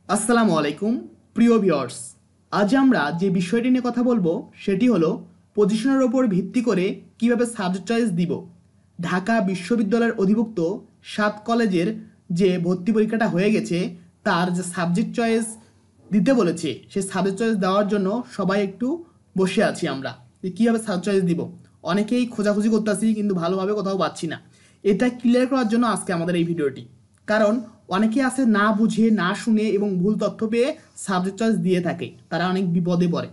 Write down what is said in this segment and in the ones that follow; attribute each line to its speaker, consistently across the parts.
Speaker 1: আসসালামু আলাইকুম প্রিয় ভিউয়ার্স, আজ আমরা যে বিষয়টি নিয়ে কথা বলবো সেটি হলো পজিশনের ওপর ভিত্তি করে কিভাবে সাবজেক্ট চয়েস দিব। ঢাকা বিশ্ববিদ্যালয়ের অধিভুক্ত 7 কলেজের যে ভর্তি পরীক্ষাটা হয়ে গেছে তার যে সাবজেক্ট চয়েস দিতে বলেছে সেই সাবজেক্ট চয়েস দেওয়ার জন্য সবাই একটু বসে আছি আমরা যে কীভাবে সাবজেক্ট চয়েস দিব। অনেকেই খোঁজাখুঁজি করতেছি কিন্তু ভালোভাবে কোথাও পাচ্ছি না। এটা ক্লিয়ার করার জন্য আজকে আমাদের এই ভিডিওটি, কারণ অনেকে আছে না বুঝে না শুনে এবং ভুল তথ্য পেয়ে সাবজেক্ট চয়েস দিয়ে থাকে, তারা অনেক বিপদে পড়ে।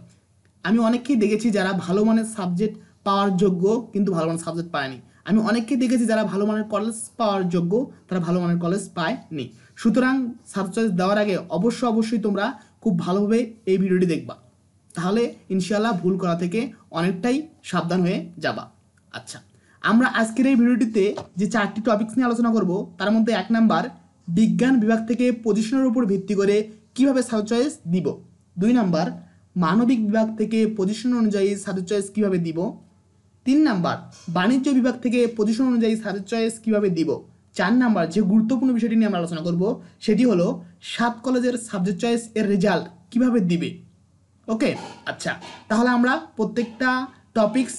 Speaker 1: আমি অনেককেই দেখেছি যারা ভালো মানের সাবজেক্ট পাওয়ার যোগ্য কিন্তু ভালো মানের সাবজেক্ট পায়নি। আমি অনেককেই দেখেছি যারা ভালো মানের কলেজ পাওয়ার যোগ্য তারা ভালো মানের কলেজ পায়নি। সুতরাং সাবজেক্ট চয়েস দেওয়ার আগে অবশ্যই তোমরা খুব ভালোভাবে এই ভিডিওটি দেখবা, তাহলে ইনশাআল্লাহ ভুল করা থেকে অনেকটাই সাবধান হয়ে যাবা। আচ্ছা, আমরা আজকের এই ভিডিওটিতে যে 4টি টপিকস নিয়ে আলোচনা করব তার মধ্যে 1 নাম্বার বিজ্ঞান বিভাগ থেকে পজিশনের উপর ভিত্তি করে কিভাবে সাবজেক্ট চয়েস দিব। 2 নাম্বার মানবিক বিভাগ থেকে পজিশন অনুযায়ী সাবজেক্ট চয়েস কিভাবে দিব। 3 নাম্বার বাণিজ্য বিভাগ থেকে পজিশন অনুযায়ী সাবজেক্ট চয়েস কিভাবে দিব। 4 নাম্বার যে গুরুত্বপূর্ণ বিষয়টি নিয়ে আমরা আলোচনা করব সেটি হলো 7 কলেজের সাবজেক্ট চয়েস এর রেজাল্ট কিভাবে দিবে। ওকে, আচ্ছা, তাহলে আমরা প্রত্যেকটা টপিকস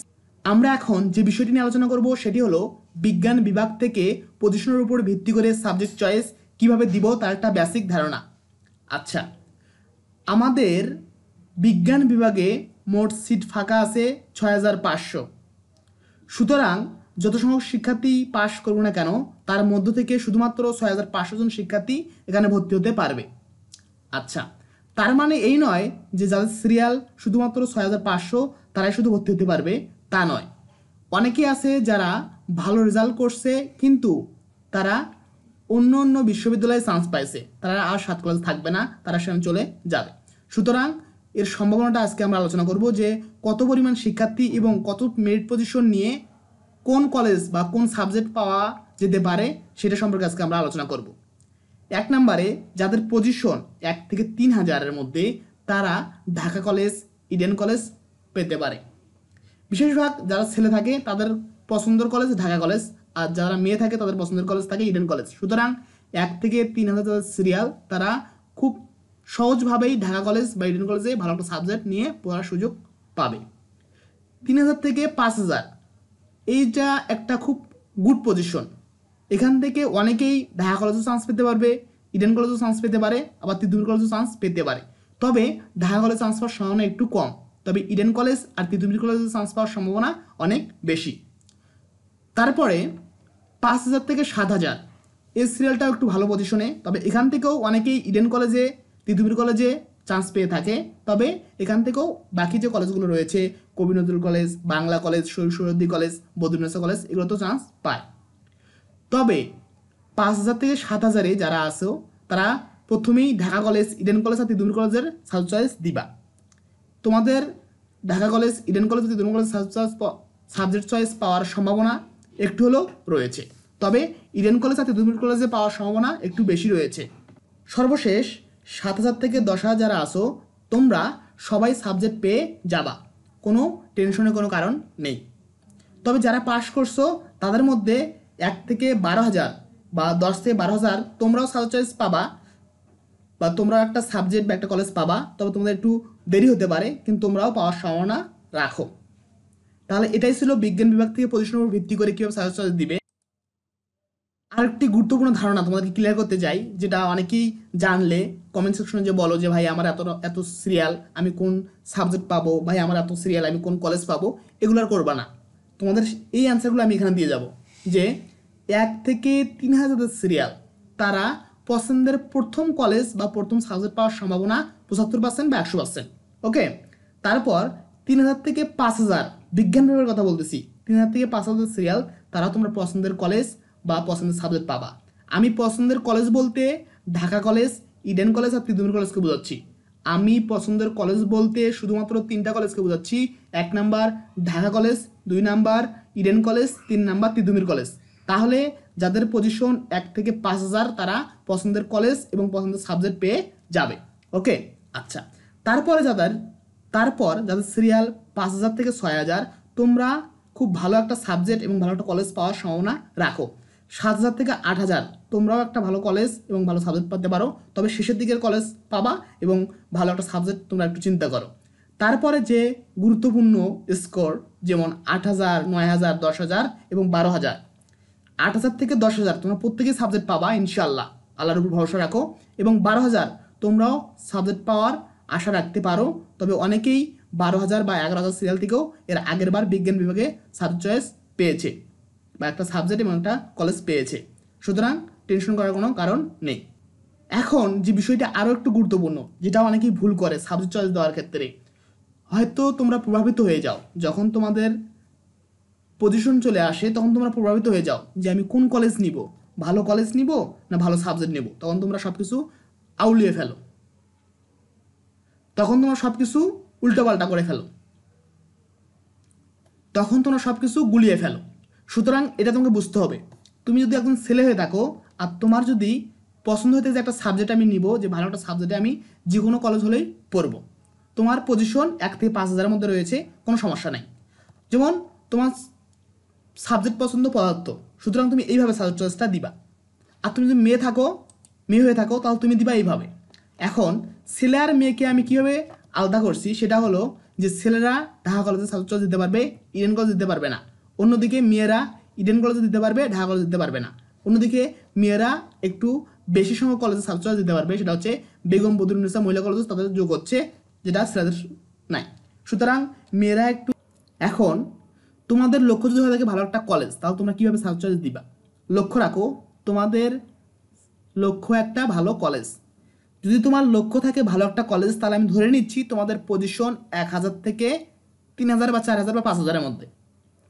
Speaker 1: আমরা এখন যে বিষয়টি নিয়ে আলোচনা করব সেটি হলো বিজ্ঞান বিভাগ থেকে পজিশনের উপর ভিত্তি করে সাবজেক্ট চয়েস কিভাবে দিব তার একটা বেসিক ধারণা। আচ্ছা, আমাদের বিজ্ঞান বিভাগে মোট সিট ফাঁকা আছে 6500। সুতরাং যত সংখ্যক শিক্ষার্থী পাশ করবো না কেন তার মধ্য থেকে শুধুমাত্র 6500 জন শিক্ষার্থী এখানে ভর্তি হতে পারবে। আচ্ছা, তার মানে এই নয় যে যাদের সিরিয়াল শুধুমাত্র 6500 তারাই শুধু ভর্তি হতে পারবে, তা নয়। অনেকেই আছে যারা ভালো রেজাল্ট করছে কিন্তু তারা অন্য অন্য বিশ্ববিদ্যালয়ে চান্স পাইছে, তারা আর 7 কলেজ থাকবে না, তারা সেখানে চলে যাবে। সুতরাং এর সম্ভাবনাটা আজকে আমরা আলোচনা করব যে কত পরিমাণ শিক্ষার্থী এবং কত মেরিট পজিশন নিয়ে কোন কলেজ বা কোন সাবজেক্ট পাওয়া যেতে পারে সেটা সম্পর্কে আজকে আমরা আলোচনা করব। 1 নম্বরে যাদের পজিশন 1 থেকে 3000-এর মধ্যে তারা ঢাকা কলেজ, ইডেন কলেজ পেতে পারে। বিশেষভাগ যারা ছেলে থাকে তাদের পছন্দের কলেজ ঢাকা কলেজ, আর যারা মেয়ে থাকে তাদের পছন্দের কলেজ থাকে ইডেন কলেজ। সুতরাং 1 থেকে 3000 যাদের সিরিয়াল তারা খুব সহজভাবেই ঢাকা কলেজ বা ইডেন কলেজে ভালো একটা সাবজেক্ট নিয়ে পড়ার সুযোগ পাবে। 3000 থেকে 5000 এইটা একটা খুব গুড পজিশন। এখান থেকে অনেকেই ঢাকা কলেজেও চান্স পেতে পারবে, ইডেন কলেজেও চান্স পেতে পারে, আবার তিতুমির কলেজেও চান্স পেতে পারে। তবে ঢাকা কলেজ চান্স পাওয়ার সম্ভাবনা একটু কম, তবে ইডেন কলেজ আর তিতুমির কলেজে চান্স পাওয়ার সম্ভাবনা অনেক বেশি। তারপরে 5000 থেকে 7000 এই সিরিয়ালটাও একটু ভালো পজিশনে, তবে এখান থেকেও অনেকেই ইডেন কলেজে, তিতুমির কলেজে চান্স পেয়ে থাকে। তবে এখান থেকেও বাকি যে কলেজগুলো রয়েছে কবি নজরুল কলেজ, বাংলা কলেজ, শহীদ কলেজ, বদরুন্নেসা কলেজ, এগুলো তো চান্স পায়। তবে 5000 থেকে 7000-এ যারা আসো তারা প্রথমেই ঢাকা কলেজ, ইডেন কলেজ আর তিতুমির কলেজের সাবজেক্ট চয়েস দিবা। তোমাদের ঢাকা কলেজ, ইডেন কলেজ আর তিতুমির কলেজ সাবজেক্ট চয়েস পাওয়ার সম্ভাবনা একটু হলেও রয়েছে, তবে ইডেন কলেজ আর তিতুমির কলেজে পাওয়ার সম্ভাবনা একটু বেশি রয়েছে। সর্বশেষ 7000 থেকে 10000 যারা আসো তোমরা সবাই সাবজেক্ট পেয়ে যাবা, কোনো টেনশনের কোনো কারণ নেই। তবে যারা পাস করছো তাদের মধ্যে 1 থেকে 12000 বা 10 থেকে 12000 তোমরাও সাবজেক্ট চয়েস পাবা, বা তোমরা একটা সাবজেক্ট বা একটা কলেজ পাবা, তবে তোমাদের একটু দেরি হতে পারে কিন্তু তোমরাও পাওয়ার সম্ভাবনা রাখো। তাহলে এটাই ছিল বিজ্ঞান বিভাগ থেকে পজিশনের উপর ভিত্তি করে কীভাবে সাবজেক্ট চয়েস দিবে। আরেকটি গুরুত্বপূর্ণ ধারণা তোমাদেরকে ক্লিয়ার করতে চাই, যেটা অনেকেই জানলে কমেন্ট সেকশনে যে বলো যে ভাই আমার এত সিরিয়াল আমি কোন সাবজেক্ট পাবো, ভাই আমার এত সিরিয়াল আমি কোন কলেজ পাবো, এগুলো আর করবা না। তোমাদের এই অ্যান্সারগুলো আমি এখানে দিয়ে যাব যে 1 থেকে 3000 সিরিয়াল তারা পছন্দের প্রথম কলেজ বা প্রথম সাবজেক্ট পাওয়ার সম্ভাবনা 75% বা 100%। ওকে, তারপর 3000 থেকে 5000 বিজ্ঞান বিভাগের কথা বলতেছি, 3000 থেকে 5000 সিরিয়াল তারা তোমরা পছন্দের কলেজ বা পছন্দের সাবজেক্ট পাবা। আমি পছন্দের কলেজ বলতে ঢাকা কলেজ, ইডেন কলেজ আর তিতুমির কলেজকে বোঝাচ্ছি। আমি পছন্দের কলেজ বলতে শুধুমাত্র 3টা কলেজকে বোঝাচ্ছি। 1 number Dhaka college, 2 number Eden college, 3 number Titumir college. তাহলে যাদের পজিশন 1 থেকে 5000 তারা পছন্দের কলেজ এবং পছন্দের সাবজেক্ট পেয়ে যাবে। ওকে, আচ্ছা, তারপর যাদের সিরিয়াল 5000 থেকে 6000 তোমরা খুব ভালো একটা সাবজেক্ট এবং ভালো একটা কলেজ পাওয়ার সম্ভাবনা রাখো। 7000 থেকে 8000 তোমরাও একটা ভালো কলেজ এবং ভালো সাবজেক্ট পাতে পারো, তবে শেষের দিকের কলেজ পাবা এবং ভালো একটা সাবজেক্ট তোমরা একটু চিন্তা করো। তারপরে যে গুরুত্বপূর্ণ স্কোর যেমন 8,000, 9,000, 10,000 এবং 12,000, 8,000 থেকে 10,000 তোমরা প্রত্যেকেই সাবজেক্ট পাবা ইনশাআল্লাহ, আল্লাহর উপর ভরসা রাখো। এবং 12,000 তোমরাও সাবজেক্ট পাওয়ার আশা রাখতে পারো, তবে অনেকেই 12,000 বা 11,000 সিরিয়াল থেকেও এর আগের বার বিজ্ঞান বিভাগে সাবজেক্ট চয়েস পেয়েছে বা একটা সাবজেক্ট এবং একটা কলেজ পেয়েছে, সুতরাং টেনশন করার কোনো কারণ নেই। এখন যে বিষয়টা আরও একটু গুরুত্বপূর্ণ, যেটা অনেকেই ভুল করে সাবজেক্ট চয়েস দেওয়ার ক্ষেত্রে, হয়তো তোমরা প্রভাবিত হয়ে যাও যখন তোমাদের পজিশন চলে আসে, তখন তোমরা প্রভাবিত হয়ে যাও যে আমি কোন কলেজ নিব, ভালো কলেজ নিব না ভালো সাবজেক্ট নিব, তখন তোমরা সব কিছু আউলিয়ে ফেলো, তখন তোমরা সব কিছু উল্টোপাল্টা করে ফেলো, তখন তোমরা সব কিছু গুলিয়ে ফেলো। সুতরাং এটা তোমাকে বুঝতে হবে, তুমি যদি একজন ছেলে হয়ে থাকো আর তোমার যদি পছন্দ হতে যে একটা সাবজেক্ট আমি নিব, যে ভালো একটা সাবজেক্টে আমি যে কোনো কলেজ হলেই পড়বো, তোমার পজিশন 1 থেকে 5,000-এর মধ্যে রয়েছে, কোনো সমস্যা নেই। যেমন তোমার সাবজেক্ট পছন্দ পদার্থ, সুতরাং তুমি এইভাবে সাবজেক্ট চয়েসটা দিবা। আর তুমি যদি মেয়ে হয়ে থাকো তাহলে তুমি দিবা এইভাবে। এখন ছেলে আর মেয়েকে আমি কীভাবে আলাদা করছি সেটা হলো যে ছেলেরা ঢাকা কলেজে সাবজেক্ট চয়েস দিতে পারবে, ইডেন কলেজ দিতে পারবে না। অন্যদিকে মেয়েরা ইডেন কলেজে দিতে পারবে, ঢাকা কলেজে দিতে পারবে না। অন্যদিকে মেয়েরা একটু বেশি সংখ্যক কলেজে সাবজেক্ট চয়েস দিতে পারবে, সেটা হচ্ছে বেগম বদরুন্নেসা মহিলা কলেজ, তাদের যোগ হচ্ছে, যেটা ছেলেদের নাই। সুতরাং মেয়েরা একটু, এখন তোমাদের লক্ষ্য যদি হয়ে থাকে ভালো একটা কলেজ, তাহলে তোমরা কীভাবে সাবজেক্ট চয়েস দিবা? লক্ষ্য রাখো তোমাদের লক্ষ্য একটা ভালো কলেজ। যদি তোমার লক্ষ্য থাকে ভালো একটা কলেজ, তাহলে আমি ধরে নিচ্ছি তোমাদের পজিশন 1,000 থেকে 3,000 বা 4,000 বা 5,000-এর মধ্যে।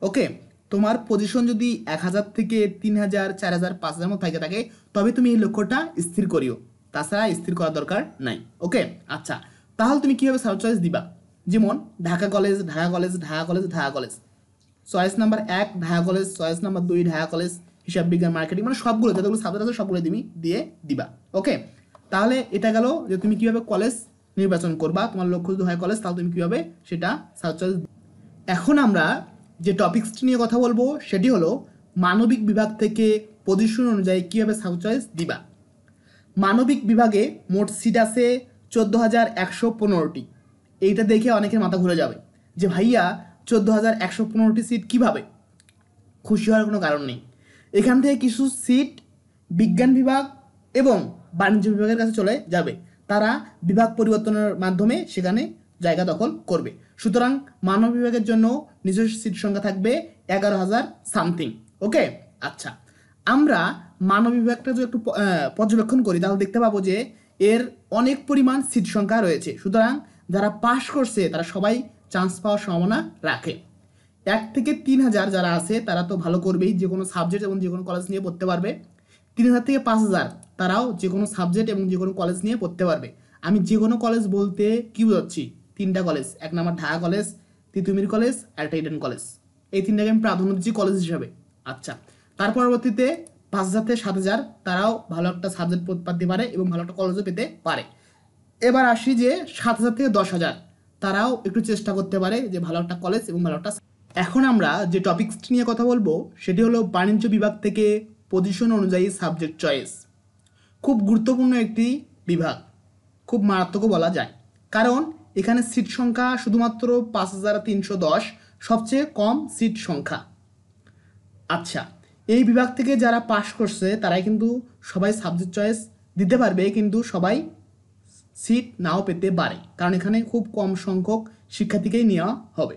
Speaker 1: ওকে, তোমার পজিশন যদি 1,000 থেকে 3,000, 4,000, 5,000-এর মধ্যে থাকে তবে তুমি এই লক্ষ্যটা স্থির করিও, তাছাড়া স্থির করার দরকার নাই। ওকে, আচ্ছা, তাহলে তুমি কীভাবে সাবজেক্ট চয়েস দিবা? যেমন Dhaka college, Dhaka college, Dhaka college, Dhaka college, choice number 1 Dhaka college, choice number 2 Dhaka college, হিসাব বিজ্ঞান, মার্কেটিং, মানে সবগুলো যতগুলো সাবজেক্ট আছে সবগুলো তুমি দিয়ে দিবা। ওকে, তাহলে এটা গেল যে তুমি কিভাবে কলেজ নির্বাচন করবা। তোমার লক্ষ্য যদি হয় কলেজ, তাহলে তুমি কিভাবে সেটা সাবজেক্ট চয়েস। এখন আমরা যে টপিকসটি নিয়ে কথা বলবো সেটি হলো মানবিক বিভাগ থেকে পজিশন অনুযায়ী কীভাবে সাবজেক্ট চয়েস দিবা। মানবিক বিভাগে মোট সিট আছে 14,115টি। এইটা দেখে অনেকের মাথা ঘুরে যাবে যে ভাইয়া 14,115টি সিট কিভাবে? খুশি হওয়ার কোনো কারণ নেই। এখান থেকে কিছু সিট বিজ্ঞান বিভাগ এবং বাণিজ্য বিভাগের কাছে চলে যাবে, তারা বিভাগ পরিবর্তনের মাধ্যমে সেখানে জায়গা দখল করবে। সুতরাং মানব বিভাগের জন্য নিজস্ব সিট সংখ্যা থাকবে 11,000 সামথিং। ওকে, আচ্ছা, আমরা মানব বিভাগটা যদি একটু পর্যবেক্ষণ করি তাহলে দেখতে পাবো যে এর অনেক পরিমাণ সিট সংখ্যা রয়েছে। সুতরাং যারা পাশ করছে তারা সবাই চান্স পাওয়ার সম্ভাবনা রাখে। 1 থেকে 3,000 যারা আছে তারা তো ভালো করবেই, যে কোনো সাবজেক্ট এবং যে কোনো কলেজ নিয়ে পড়তে পারবে। 3,000 থেকে 5,000 তারাও যে কোনো সাবজেক্ট এবং যে কোনো কলেজ নিয়ে পড়তে পারবে। আমি যে কোনো কলেজ বলতে কি বোঝাচ্ছি? 3টা কলেজ, 1 নম্বর ঢাকা কলেজ, তিতুমির কলেজ আর একটা ইডেন কলেজ, এই 3টাকে আমি প্রাধান্য দিচ্ছি কলেজ হিসাবে। আচ্ছা, তার পরবর্তীতে 5,000 থেকে 7,000 তারাও ভালো একটা সাবজেক্ট পেতে পারে এবং ভালো একটা কলেজও পেতে পারে। এবার আসি যে 7,000 থেকে 10,000 তারাও একটু চেষ্টা করতে পারে যে ভালো একটা কলেজ এবং ভালো একটা। এখন আমরা যে টপিকসটি নিয়ে কথা বলবো সেটি হলো বাণিজ্য বিভাগ থেকে পজিশন অনুযায়ী সাবজেক্ট চয়েস। খুব গুরুত্বপূর্ণ একটি বিভাগ, খুব মারাত্মকও বলা যায়, কারণ এখানে সিট সংখ্যা শুধুমাত্র 5,310, সবচেয়ে কম সিট সংখ্যা। আচ্ছা, এই বিভাগ থেকে যারা পাশ করছে তারাই কিন্তু সবাই সাবজেক্ট চয়েস দিতে পারবে, কিন্তু সবাই সিট নাও পেতে পারে, কারণ এখানে খুব কম সংখ্যক শিক্ষার্থীকেই নেওয়া হবে।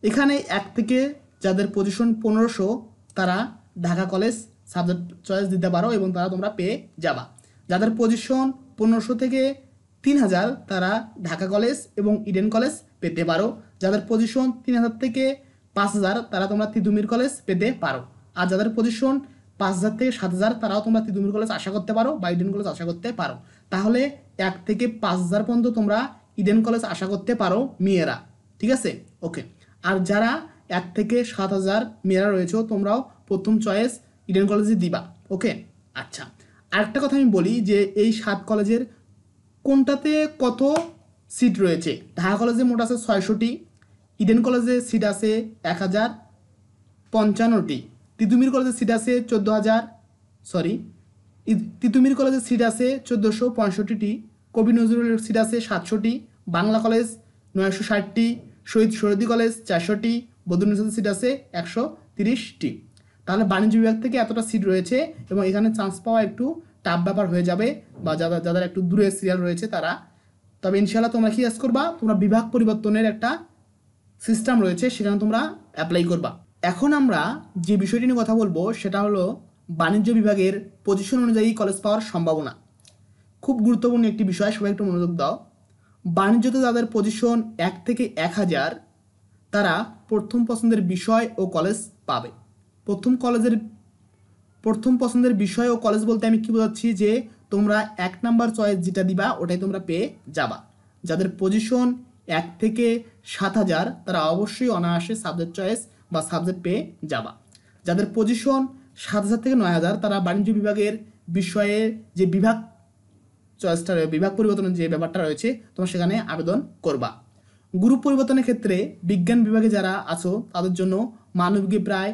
Speaker 1: এখানে 1 থেকে যাদের পজিশন 1500 তারা ঢাকা কলেজ সাবজেক্ট চয়েস দিতে পারো এবং তারা তোমরা পেয়ে যাবা। যাদের পজিশন 1500 থেকে 3,000 তারা ঢাকা কলেজ এবং ইডেন কলেজ পেতে পারো। যাদের পজিশন 3,000 থেকে 5,000 তারা তোমরা তিতুমির কলেজ পেতে পারো। আর যাদের পজিশন 5,000 থেকে 7,000 তারাও তোমরা তিতুমির কলেজ আশা করতে পারো বা ইডেন কলেজ আশা করতে পারো। তাহলে 1 থেকে 5,000 পর্যন্ত তোমরা ইডেন কলেজ আশা করতে পারো মেয়েরা, ঠিক আছে? ওকে, আর যারা 1 থেকে 7,000 মেয়েরা রয়েছে তোমরাও প্রথম চয়েস ইডেন কলেজে দিবা। ওকে, আচ্ছা, আরেকটা কথা আমি বলি যে এই 7 কলেজের কোনটাতে কত সিট রয়েছে। ঢাকা কলেজে মোট আছে 600টি, ইডেন কলেজে সিট আছে 1,055টি, তিতুমির কলেজে সিট আছে 14,000, তিতুমির কলেজে সিট আছে 1465টি, কবি নজরুলের সিট আছে 700টি, বাংলা কলেজ 960টি, শহীদ সরদি কলেজ 400টি, বদরুন্নেছাতে সিট আছে 130টি। তাহলে বাণিজ্য বিভাগ থেকে এতটা সিট রয়েছে এবং এখানে চান্স পাওয়া একটু টাফ ব্যাপার হয়ে যাবে, বা যাদের একটু দূরে সিরিয়াল রয়েছে তারা। তবে ইনশাল্লাহ তোমরা কি কাজ করবা, তোমরা বিভাগ পরিবর্তনের একটা সিস্টেম রয়েছে, সেখানে তোমরা অ্যাপ্লাই করবা। এখন আমরা যে বিষয়টি নিয়ে কথা বলবো সেটা হলো বাণিজ্য বিভাগের পজিশন অনুযায়ী কলেজ পাওয়ার সম্ভাবনা। খুব গুরুত্বপূর্ণ একটি বিষয়, সবাই একটু মনোযোগ দাও। বাণিজ্যতে যাদের পজিশন 1 থেকে 1000, তারা প্রথম পছন্দের বিষয় ও কলেজ পাবে। প্রথম পছন্দের বিষয় ও কলেজ বলতে আমি কি বোঝাচ্ছি, যে তোমরা 1 নাম্বার চয়েস যেটা দিবা ওটাই তোমরা পেয়ে যাবা। যাদের পজিশন 1 থেকে 7000, তারা অবশ্যই অনায়াসে সাবজেক্ট চয়েস বা সাবজেক্ট পেয়ে যাবা। যাদের পজিশন 7000 থেকে 9000, তারা বাণিজ্য বিভাগের বিষয়ের যে বিভাগ চয়েসটা, বিভাগ পরিবর্তনের যে ব্যাপারটা রয়েছে, তোমরা সেখানে আবেদন করবা। গ্রুপ পরিবর্তনের ক্ষেত্রে বিজ্ঞান বিভাগে যারা আছো তাদের জন্য মানবিকে প্রায়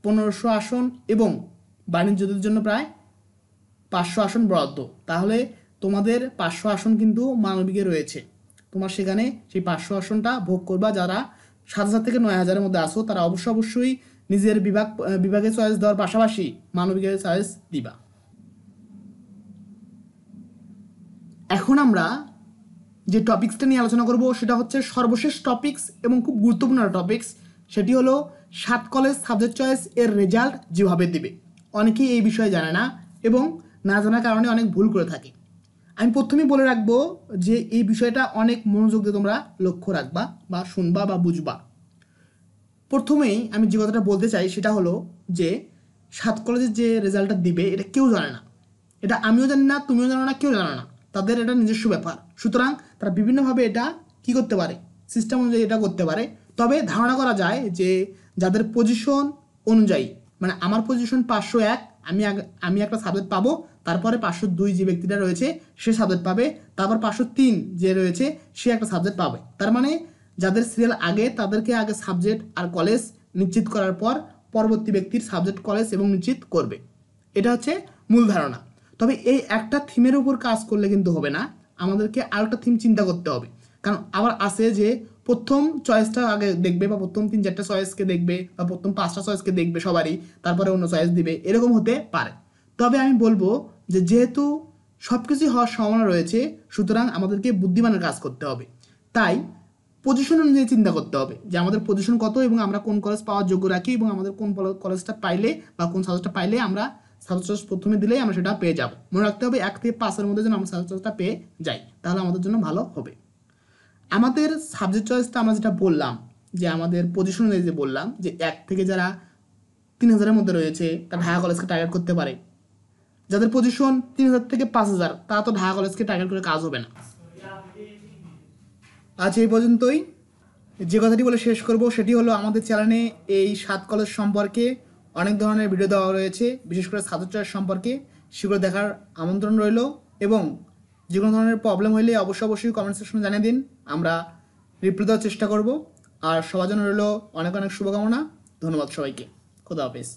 Speaker 1: 1500 আসন এবং বাণিজ্যদের জন্য প্রায় 500 আসন বরাদ্দ। তাহলে তোমাদের 500 আসন কিন্তু মানবিকে রয়েছে, তোমার সেখানে সেই 500 আসনটা ভোগ করবা। যারা 7000 থেকে 9000-এর মধ্যে আসো তারা অবশ্যই নিজের বিভাগে চয়েস দেওয়ার পাশাপাশি মানবিকে চয়েস দিবা। এখন আমরা যে টপিক্সটা নিয়ে আলোচনা করব সেটা হচ্ছে সর্বশেষ টপিক্স এবং খুব গুরুত্বপূর্ণ টপিক্স, সেটি হলো 7 কলেজ সাবজেক্ট চয়েস এর রেজাল্ট যেভাবে দেবে। অনেকেই এই বিষয়ে জানে না এবং না জানার কারণে অনেক ভুল করে থাকে। আমি প্রথমেই বলে রাখবো যে এই বিষয়টা অনেক মনোযোগ দিয়ে তোমরা লক্ষ্য রাখবা বা শুনবা বা বুঝবা। প্রথমেই আমি যে কথাটা বলতে চাই সেটা হলো যে 7 কলেজের যে রেজাল্টটা দিবে এটা কেউ জানে না, এটা আমিও জানি না, তুমিও জানো না, কেউ জানে না, তাদের এটা নিজস্ব ব্যাপার। সুতরাং তারা বিভিন্নভাবে এটা কি করতে পারে, সিস্টেম অনুযায়ী এটা করতে পারে। তবে ধারণা করা যায় যে যাদের পজিশন অনুযায়ী, মানে আমার পজিশন 501, আমি একটা সাবজেক্ট পাবো, তারপরে 502 যে ব্যক্তিটা রয়েছে সে সাবজেক্ট পাবে, তারপর 503 যে রয়েছে সে একটা সাবজেক্ট পাবে। তার মানে যাদের সিরিয়াল আগে তাদেরকে আগে সাবজেক্ট আর কলেজ নিশ্চিত করার পর পরবর্তী ব্যক্তির সাবজেক্ট কলেজ এবং নিশ্চিত করবে। এটা হচ্ছে মূল ধারণা। তবে এই একটা থিমের উপর কাজ করলে কিন্তু হবে না, আমাদেরকে আরেকটা থিম চিন্তা করতে হবে। কারণ আবার আছে যে প্রথম চয়েসটা আগে দেখবে, বা প্রথম 3-4টা চয়েসকে দেখবে, বা প্রথম 5টা চয়েসকে দেখবে সবারই, তারপরে অন্য চয়েস দিবে, এরকম হতে পারে। তবে আমি বলবো যে যেহেতু সব কিছুই হওয়ার সম্ভাবনা রয়েছে, সুতরাং আমাদেরকে বুদ্ধিমানের কাজ করতে হবে। তাই পজিশন অনুযায়ী চিন্তা করতে হবে যে আমাদের পজিশন কত এবং আমরা কোন কলেজ পাওয়ার যোগ্য রাখি, এবং আমাদের কোন কলেজটা পাইলে বা কোন সাবজেক্টটা পাইলে আমরা সাবজেক্ট চয়েস প্রথমে দিলেই আমরা সেটা পেয়ে যাব। মনে রাখতে হবে 1 থেকে 5-এর মধ্যে যেন আমরা সাবজেক্ট চয়েসটা পেয়ে যাই, তাহলে আমাদের জন্য ভালো হবে। আমাদের সাবজেক্ট চয়েসটা আমরা যেটা বললাম, যে আমাদের পজিশন অনুযায়ী যে বললাম যে 1 থেকে যারা 3000-এর মধ্যে রয়েছে তারা ঢাকা কলেজকে টার্গেট করতে পারে। যাদের পজিশন 3000 থেকে 5000, তারা তো ঢাকা কলেজকে টার্গেট করে কাজ হবে না। আজ এই পর্যন্তই। যে কথাটি বলে শেষ করব সেটি হলো আমাদের চ্যানেলে এই 7 কলেজ সম্পর্কে অনেক ধরনের ভিডিও দেওয়া রয়েছে, বিশেষ করে সাবজেক্ট চয়েস সম্পর্কে, সেগুলো দেখার আমন্ত্রণ রইল। এবং যে কোনো ধরনের প্রবলেম হলে অবশ্যই কমেন্ট সেকশনে জানিয়ে দিন, আমরা রিপ্লাই দেওয়ার চেষ্টা করব। আর সবার জন্য রইল অনেক অনেক শুভকামনা। ধন্যবাদ সবাইকে। খোদা হাফেজ।